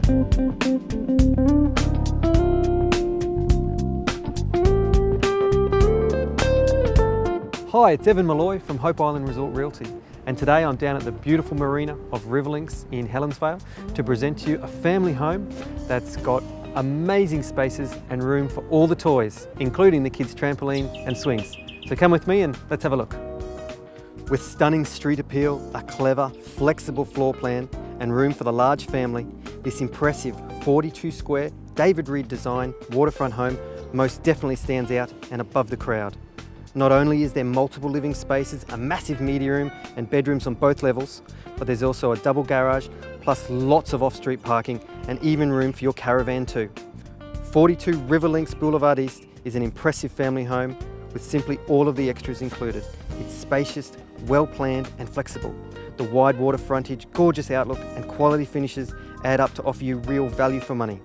Hi, it's Evan Malloy from Hope Island Resort Realty, and today I'm down at the beautiful marina of Riverlinks in Helensvale to present to you a family home that's got amazing spaces and room for all the toys, including the kids' trampoline and swings. So come with me and let's have a look. With stunning street appeal, a clever, flexible floor plan and room for the large family, this impressive 42 square David Reed design waterfront home most definitely stands out and above the crowd. Not only is there multiple living spaces, a massive media room and bedrooms on both levels, but there's also a double garage, plus lots of off-street parking and even room for your caravan too. 42 Riverlinks Boulevard East is an impressive family home with simply all of the extras included. It's spacious, well-planned and flexible. The wide water frontage, gorgeous outlook and quality finishes add up to offer you real value for money.